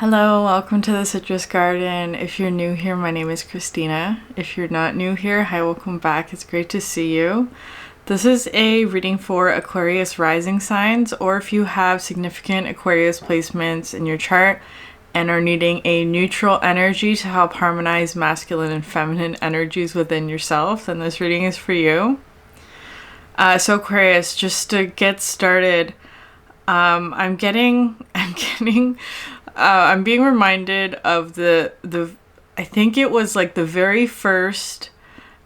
Hello, welcome to the Citrus Garden. If you're new here, my name is Christina. If you're not new here, hi, welcome back. It's great to see you. This is a reading for Aquarius rising signs, or if you have significant Aquarius placements in your chart and are needing a neutral energy to help harmonize masculine and feminine energies within yourself, then this reading is for you. So Aquarius, just to get started, I'm being reminded of the I think it was like the very first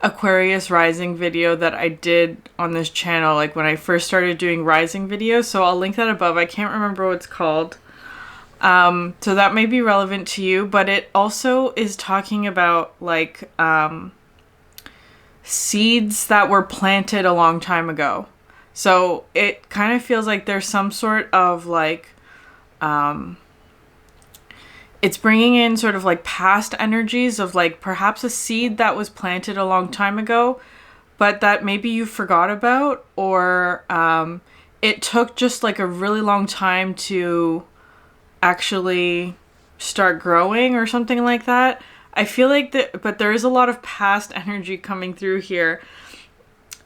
Aquarius rising video that I did on this channel, like when I first started doing rising videos. So I'll link that above. I can't remember what it's called. So that may be relevant to you, but it also is talking about like seeds that were planted a long time ago. So it kind of feels like there's some sort of like it's bringing in sort of like past energies of like perhaps a seed that was planted a long time ago, but that maybe you forgot about, or it took just like a really long time to actually start growing or something like that. I feel like that, but there is a lot of past energy coming through here.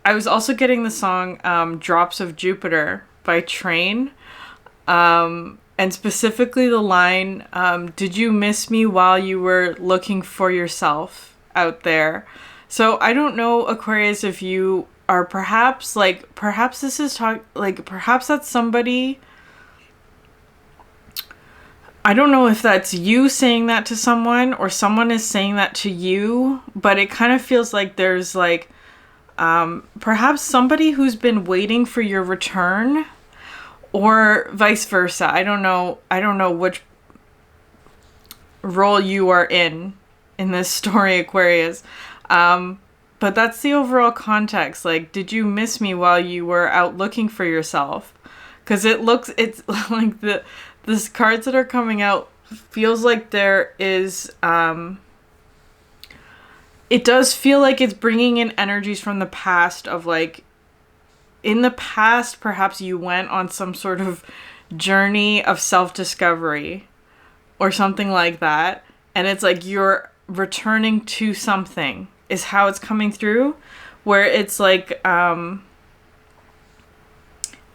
I was also getting the song Drops of Jupiter by Train. And specifically the line, did you miss me while you were looking for yourself out there? So I don't know, Aquarius, if you are perhaps this is perhaps that's somebody. I don't know if that's you saying that to someone or someone is saying that to you, but it kind of feels like there's like perhaps somebody who's been waiting for your return. Or vice versa. I don't know which role you are in this story, Aquarius. But that's the overall context. Like, did you miss me while you were out looking for yourself? Because it's like this cards that are coming out feels like there is, it does feel like it's bringing in energies from the past of like, in the past, perhaps you went on some sort of journey of self-discovery or something like that. And it's like you're returning to something is how it's coming through, where it's like,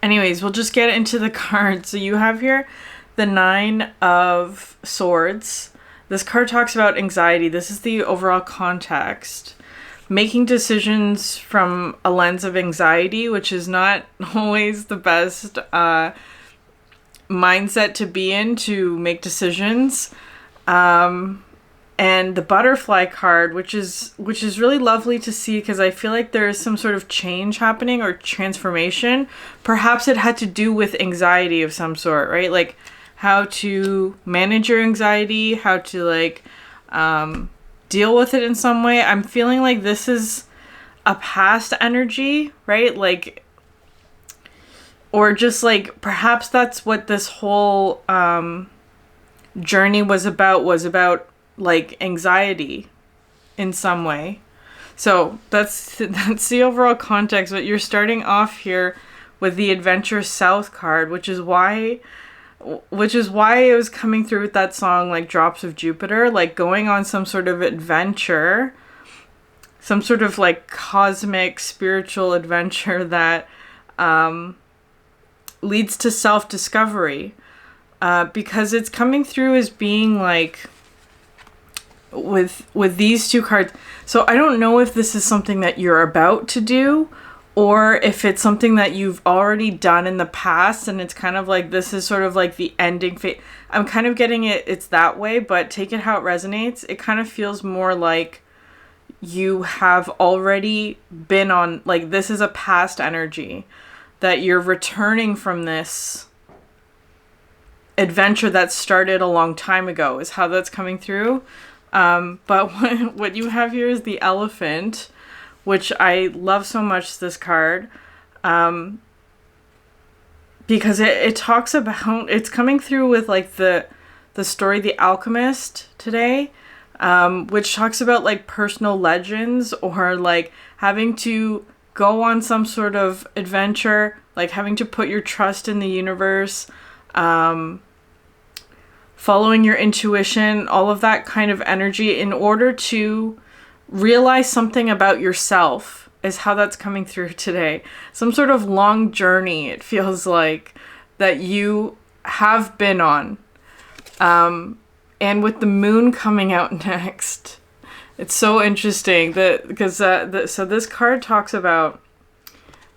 anyways, we'll just get into the cards. So you have here the Nine of Swords. This card talks about anxiety. This is the overall context. Making decisions from a lens of anxiety, which is not always the best mindset to be in to make decisions. And the butterfly card, which is really lovely to see because I feel like there is some sort of change happening or transformation. Perhaps it had to do with anxiety of some sort, right? Like how to manage your anxiety, how to like deal with it in some way. I'm feeling like this is a past energy, right? Like, or just like, perhaps that's what this whole journey was about like anxiety in some way. So that's the overall context, but you're starting off here with the Adventure South card, which is why it was coming through with that song, like Drops of Jupiter, like going on some sort of adventure, some sort of like cosmic spiritual adventure that leads to self-discovery, because it's coming through as being like with these two cards. So I don't know if this is something that you're about to do, or if it's something that you've already done in the past and it's kind of like this is sort of like the ending phase. I'm kind of getting it's that way, but take it how it resonates. It kind of feels more like you have already been on, like this is a past energy that you're returning from this adventure that started a long time ago is how that's coming through. But what you have here is the Elephant, which I love so much, this card, because it talks about, it's coming through with like the story The Alchemist today, which talks about like personal legends or like having to go on some sort of adventure, like having to put your trust in the universe, following your intuition, all of that kind of energy in order to realize something about yourself is how that's coming through today. Some sort of long journey, it feels like, that you have been on. And with the moon coming out next, it's so interesting that because so this card talks about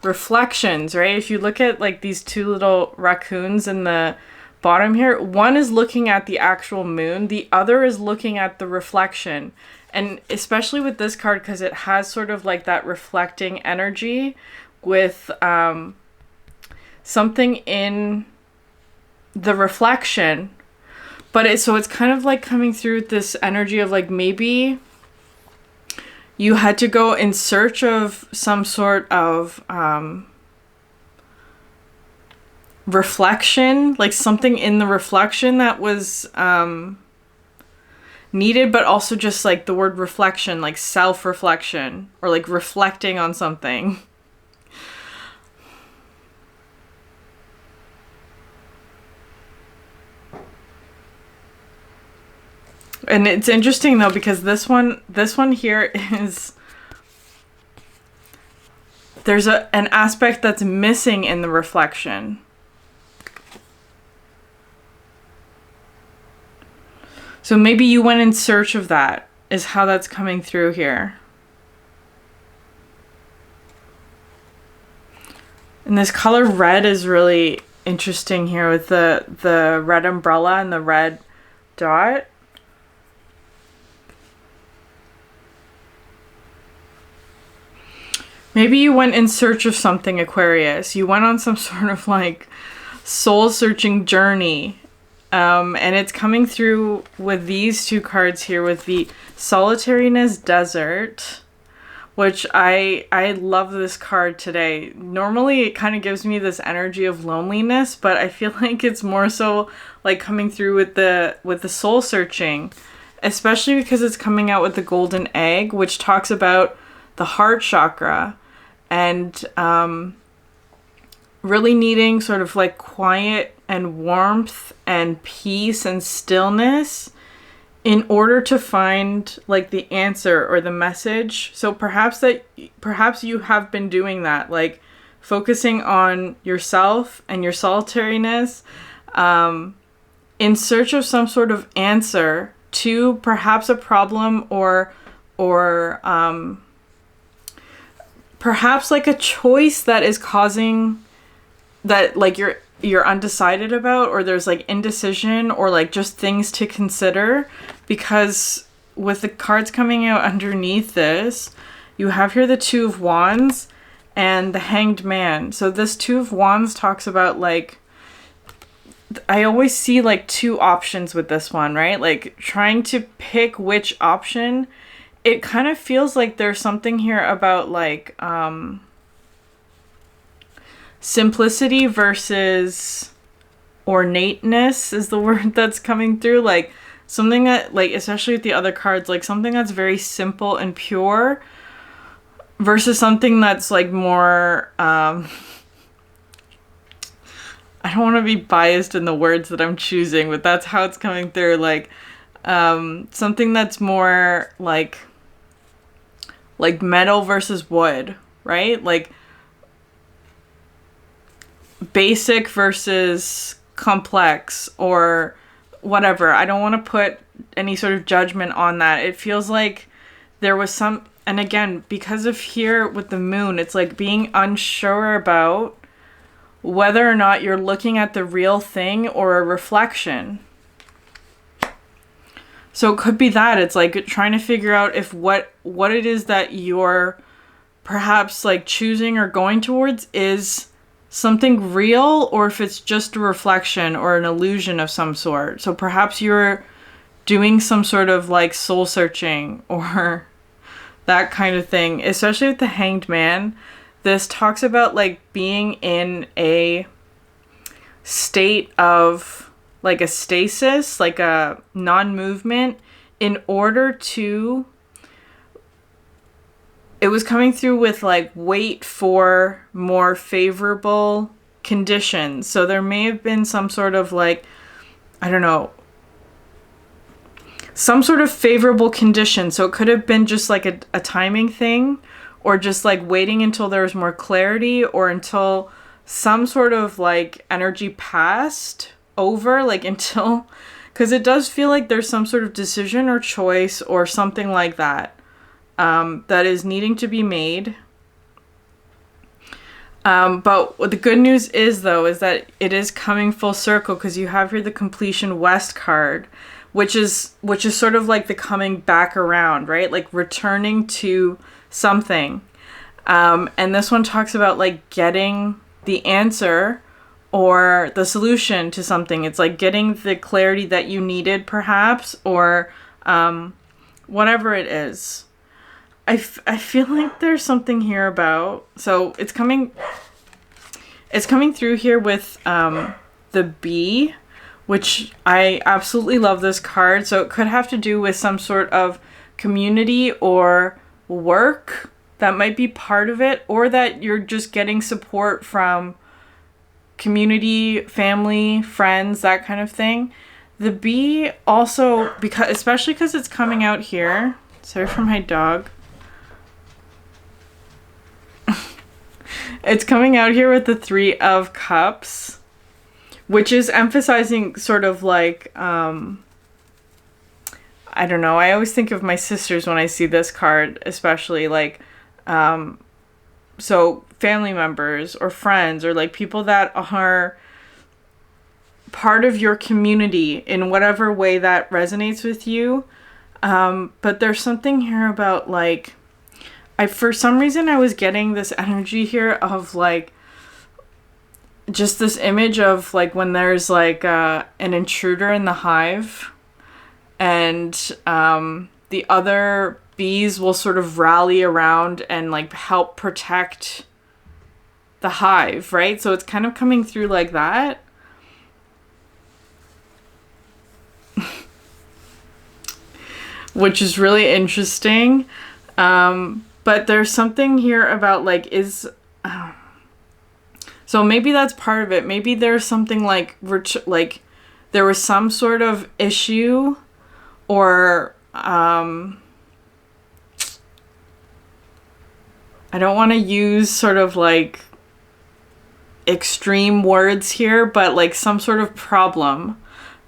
reflections, right? If you look at like these two little raccoons in the bottom here, one is looking at the actual moon, the other is looking at the reflection. And especially with this card, because it has sort of like that reflecting energy with something in the reflection. But it's kind of like coming through this energy of like maybe you had to go in search of some sort of reflection, like something in the reflection that was needed, but also just like the word reflection, like self-reflection or like reflecting on something. And it's interesting though, because this one here is, there's an aspect that's missing in the reflection. So maybe you went in search of that, is how that's coming through here. And this color red is really interesting here with the red umbrella and the red dot. Maybe you went in search of something, Aquarius. You went on some sort of like soul-searching journey. And it's coming through with these two cards here with the Solitariness Desert, which I love this card today. Normally it kind of gives me this energy of loneliness, but I feel like it's more so like coming through with the soul searching, especially because it's coming out with the golden egg, which talks about the heart chakra and really needing sort of like quiet and warmth and peace and stillness in order to find like the answer or the message. So perhaps you have been doing that, like focusing on yourself and your solitariness, in search of some sort of answer to perhaps a problem or perhaps like a choice that is causing that like you're undecided about, or there's like indecision or like just things to consider. Because with the cards coming out underneath this, you have here the Two of Wands and the Hanged Man. So this Two of Wands talks about like, I always see like two options with this one, right? Like trying to pick which option. It kind of feels like there's something here about like simplicity versus ornateness is the word that's coming through. Like something that, like, especially with the other cards, like something that's very simple and pure versus something that's like more, I don't want to be biased in the words that I'm choosing, but that's how it's coming through. Like, something that's more like metal versus wood, right? Like basic versus complex or whatever. I don't want to put any sort of judgment on that. It feels like there was some, and again, because of here with the moon, it's like being unsure about whether or not you're looking at the real thing or a reflection. So it could be that it's like trying to figure out if what it is that you're perhaps like choosing or going towards is something real, or if it's just a reflection or an illusion of some sort. So perhaps you're doing some sort of like soul searching or that kind of thing. Especially with the Hanged Man, this talks about like being in a state of like a stasis, like a non-movement, in order to, it was coming through with like wait for more favorable conditions. So there may have been some sort of like, I don't know, some sort of favorable condition. So it could have been just like a timing thing, or just like waiting until there was more clarity, or until some sort of like energy passed over, like until, because it does feel like there's some sort of decision or choice or something like that, that is needing to be made. But what the good news is, though, is that it is coming full circle, because you have here the Completion West card, which is sort of like the coming back around, right? Like returning to something. And this one talks about like getting the answer or the solution to something. It's like getting the clarity that you needed, perhaps, or whatever it is. I feel like there's something here about, so it's coming through here with the bee, which I absolutely love this card. So it could have to do with some sort of community or work that might be part of it, or that you're just getting support from community, family, friends, that kind of thing. The bee also, especially because it's coming out here. Sorry for my dog. It's coming out here with the 3 of Cups, which is emphasizing sort of like, I don't know, I always think of my sisters when I see this card, especially like, so family members or friends, or like people that are part of your community in whatever way that resonates with you. But there's something here about like, for some reason I was getting this energy here of like, just this image of like when there's like an intruder in the hive, and the other bees will sort of rally around and like help protect the hive, right? So it's kind of coming through like that. Which is really interesting. But there's something here about like, so maybe that's part of it. Maybe there's something like there was some sort of issue, or I don't want to use sort of like extreme words here, but like some sort of problem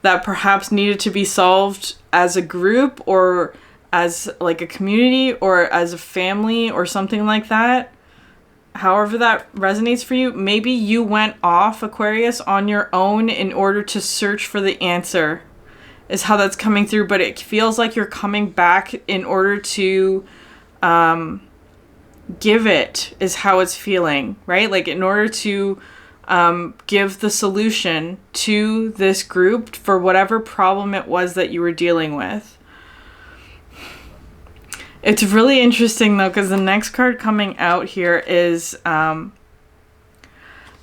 that perhaps needed to be solved as a group, or as like a community, or as a family, or something like that. However that resonates for you. Maybe you went off, Aquarius, on your own in order to search for the answer, is how that's coming through. But it feels like you're coming back in order to give it, is how it's feeling, right? Like in order to give the solution to this group for whatever problem it was that you were dealing with. It's really interesting, though, because the next card coming out here is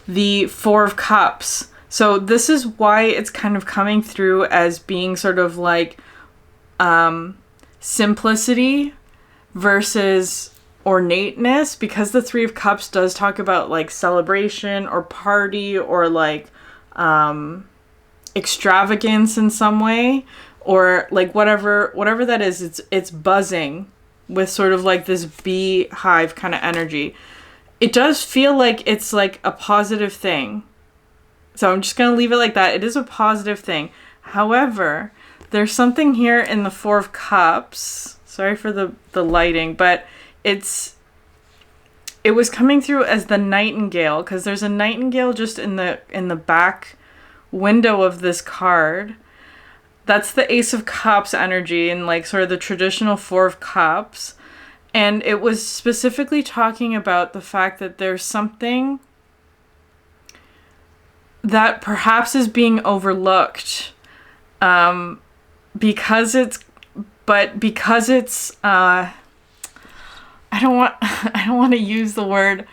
the 4 of Cups. So this is why it's kind of coming through as being sort of like simplicity versus ornateness, because the 3 of Cups does talk about like celebration or party, or like extravagance in some way, or like whatever that is. It's buzzing with sort of like this beehive kind of energy. It does feel like it's like a positive thing. So I'm just going to leave it like that. It is a positive thing. However, there's something here in the 4 of Cups. Sorry for the lighting, but it was coming through as the Nightingale, because there's a nightingale just in the back window of this card. That's the Ace of Cups energy, and like sort of the traditional 4 of Cups. And it was specifically talking about the fact that there's something that perhaps is being overlooked, because it's I don't want to use the word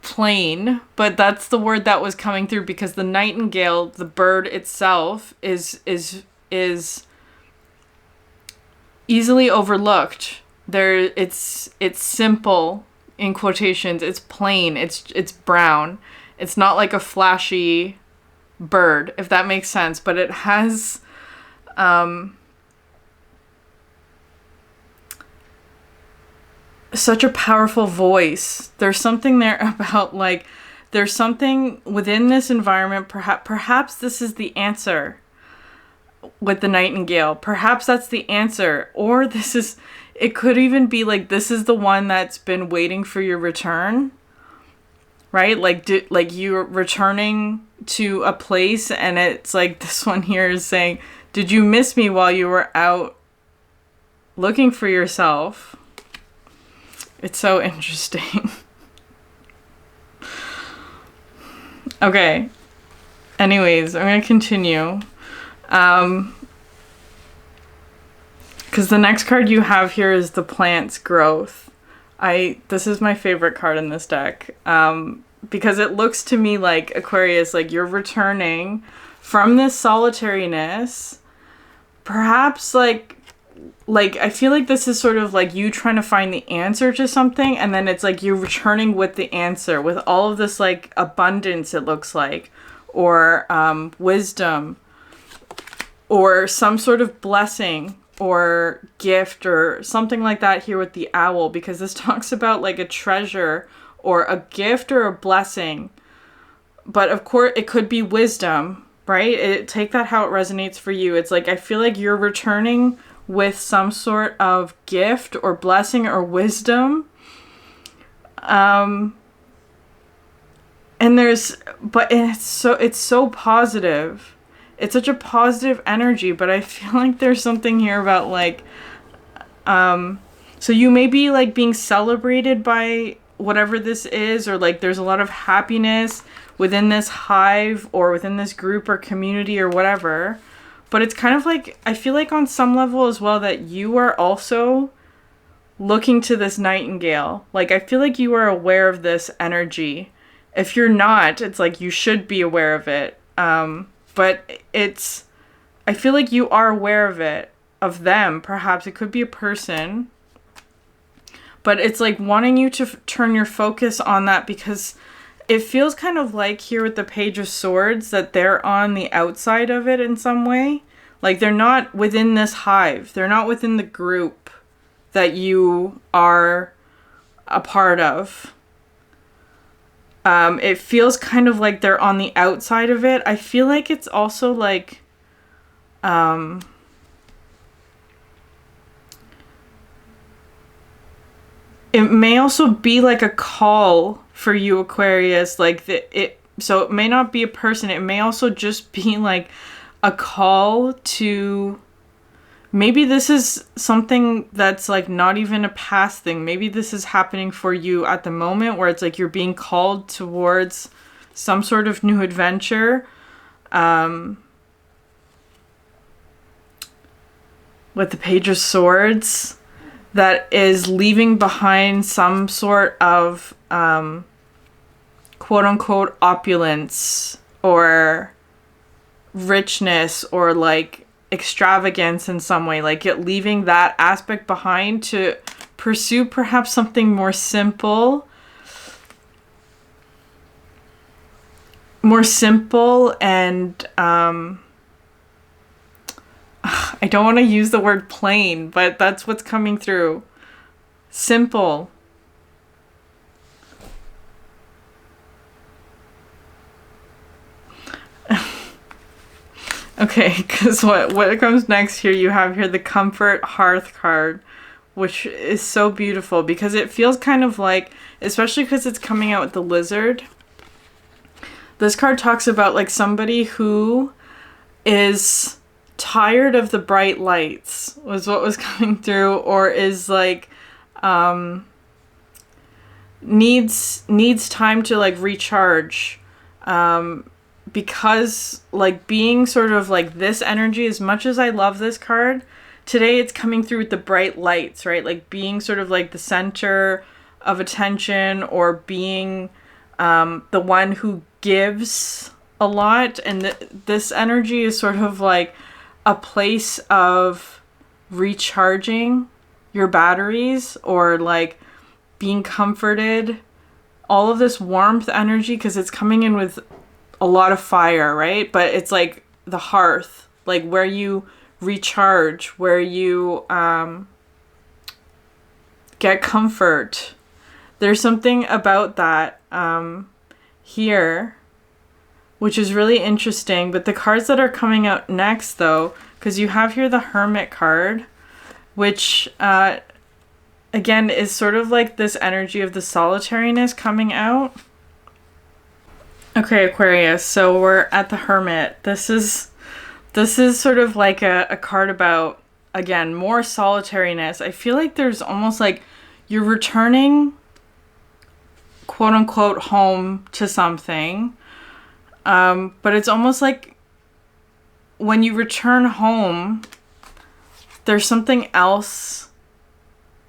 plain, but that's the word that was coming through, because the nightingale, the bird itself, is easily overlooked. It's simple, in quotations. It's plain. It's brown. It's not like a flashy bird, if that makes sense. But it has such a powerful voice. There's something there about like, there's something within this environment. Perhaps this is the answer with the Nightingale. Perhaps that's the answer. Or it could even be like, this is the one that's been waiting for your return. Right? Like you're returning to a place, and it's like this one here is saying, did you miss me while you were out looking for yourself? It's so interesting. Okay. Anyways, I'm going to continue. Because the next card you have here is the plant's growth. This is my favorite card in this deck. Because it looks to me like, Aquarius, like you're returning from this solitariness. Perhaps like I feel like this is sort of like you trying to find the answer to something, and then it's like you're returning with the answer, with all of this like abundance, it looks like, or wisdom, or some sort of blessing or gift or something like that here with the owl, because this talks about like a treasure or a gift or a blessing. But of course it could be wisdom, right? Take that how it resonates for you. It's like, I feel like you're returning with some sort of gift or blessing or wisdom. And it's so positive. It's such a positive energy, but I feel like there's something here about like, so you may be like being celebrated by whatever this is, or like there's a lot of happiness within this hive or within this group or community or whatever. But it's kind of like, I feel like on some level as well that you are also looking to this Nightingale. Like, I feel like you are aware of this energy. If you're not, it's like you should be aware of it. But I feel like you are aware of it, of them. Perhaps it could be a person. But it's like wanting you to turn your focus on that, because it feels kind of like here with the Page of Swords that they're on the outside of it in some way. Like they're not within this hive. They're not within the group that you are a part of. It feels kind of like they're on the outside of it. I feel like it's also like, it may also be like a call for you, Aquarius. So it may not be a person. It may also just be like a call to, maybe this is something that's like not even a past thing. Maybe this is happening for you at the moment, where it's like you're being called towards some sort of new adventure. With the Page of Swords, that is leaving behind some sort of quote unquote opulence or richness or like extravagance in some way, like it leaving that aspect behind to pursue perhaps something more simple and I don't want to use the word plain, but that's what's coming through. Simple. Okay, because what comes next here, you have here the Comfort Hearth card, which is so beautiful because it feels kind of like, especially because it's coming out with the lizard. This card talks about like somebody who is tired of the bright lights, was what was coming through, or is like needs time to like recharge, because like being sort of like this energy, as much as I love this card today, it's coming through with the bright lights, right? Like being sort of like the center of attention, or being the one who gives a lot. And this energy is sort of like a place of recharging your batteries, or like being comforted, all of this warmth energy, because it's coming in with a lot of fire, right? But it's like the hearth, like where you recharge, where you get comfort. There's something about that here, which is really interesting. But the cards that are coming out next, though, because you have here the Hermit card, which again is sort of like this energy of the solitariness coming out. Okay, Aquarius, so we're at the Hermit. This is sort of like a card about, again, more solitariness. I feel like there's almost like you're returning, quote unquote, home to something. But it's almost like when you return home, there's something else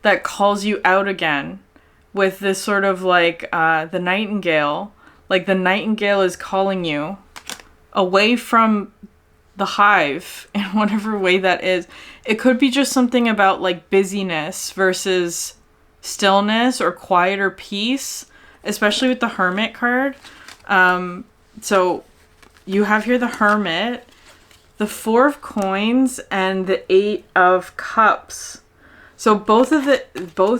that calls you out again with this sort of like the Nightingale. Like the Nightingale is calling you away from the hive in whatever way that is. It could be just something about like busyness versus stillness or quiet or peace, especially with the Hermit card. So you have here the Hermit, the Four of Coins, and the Eight of Cups. So both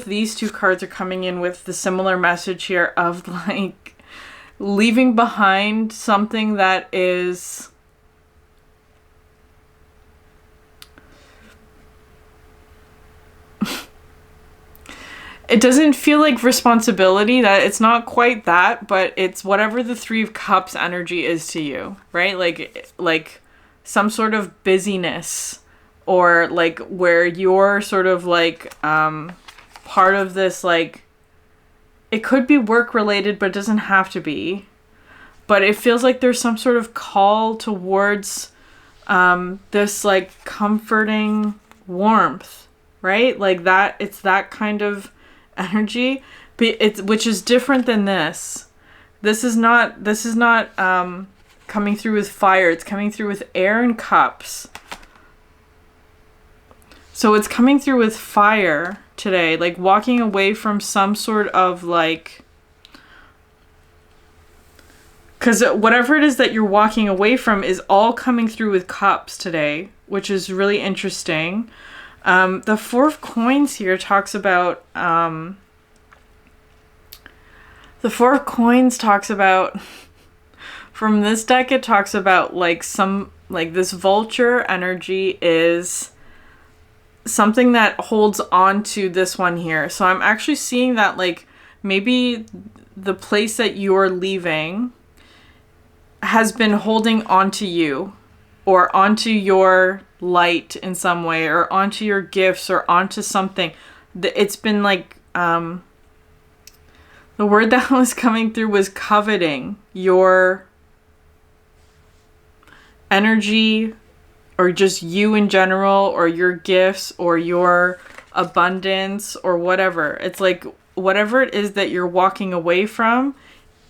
these two cards are coming in with the similar message here of like leaving behind something that is it doesn't feel like responsibility, that it's not quite that, but it's whatever the Three of Cups energy is to you, right? Like some sort of busyness, or like where you're sort of like part of this, like it could be work related, but it doesn't have to be. But it feels like there's some sort of call towards this like comforting warmth, right? Like that, it's that kind of energy, but which is different than this. This is not coming through with fire. It's coming through with air and cups. So it's coming through with fire today, like walking away from some sort of like, because whatever it is that you're walking away from is all coming through with cups today, which is really interesting. The Four of Coins here talks about, the Four of Coins talks about, from this deck, it talks about like some, like this vulture energy is something that holds on to this one here. So I'm actually seeing that like maybe the place that you're leaving has been holding onto you, or onto your light in some way, or onto your gifts, or onto something. It's been like, the word that was coming through was coveting your energy, or just you in general, or your gifts, or your abundance, or whatever. It's like whatever it is that you're walking away from,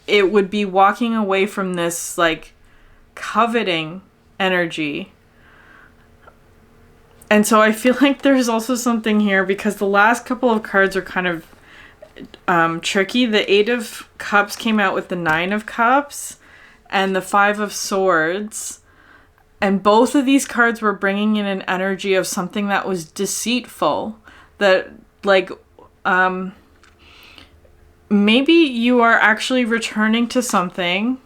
it would be walking away from this like coveting energy. And so I feel like there's also something here, because the last couple of cards are kind of tricky. The Eight of Cups came out with the Nine of Cups and the Five of Swords. And both of these cards were bringing in an energy of something that was deceitful. That like, maybe you are actually returning to something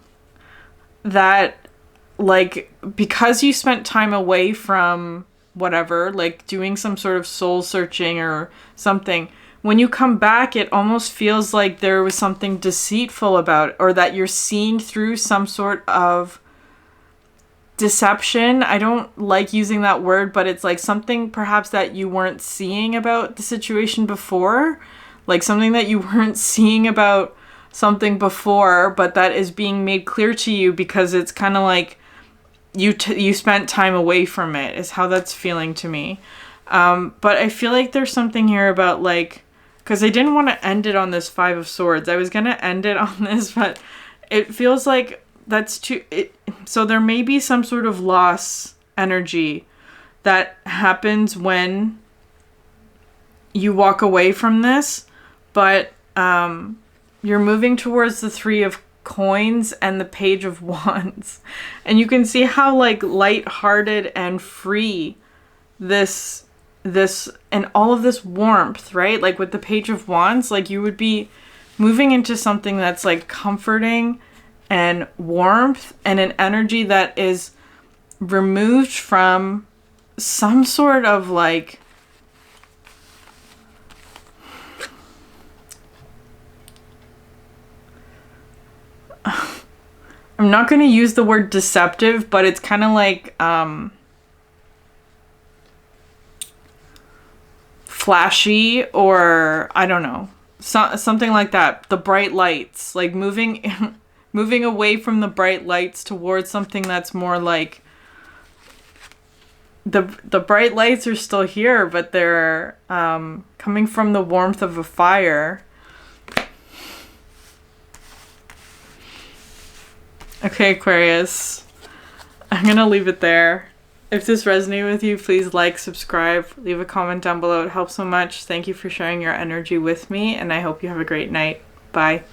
that, like, because you spent time away from whatever, like doing some sort of soul searching or something, when you come back, it almost feels like there was something deceitful about it, or that you're seeing through some sort of deception. I don't like using that word, but it's like something perhaps that you weren't seeing about the situation before. Like something that you weren't seeing about something before, but that is being made clear to you because it's kind of like you spent time away from it, is how that's feeling to me. But I feel like there's something here about like, because I didn't want to end it on this Five of Swords. I was going to end it on this, but it feels like that's too... So there may be some sort of loss energy that happens when you walk away from this, but you're moving towards the Three of Coins and the Page of Wands. And you can see how like lighthearted and free this this and all of this warmth, right? Like with the Page of Wands, like you would be moving into something that's like comforting and warmth and an energy that is removed from some sort of like I'm not going to use the word deceptive, but it's kind of like flashy, or I don't know, something like that. The bright lights, like moving moving away from the bright lights towards something that's more like the bright lights are still here, but they're coming from the warmth of a fire. Okay, Aquarius, I'm gonna leave it there. If this resonated with you, please like, subscribe, leave a comment down below. It helps so much. Thank you for sharing your energy with me, and I hope you have a great night. Bye.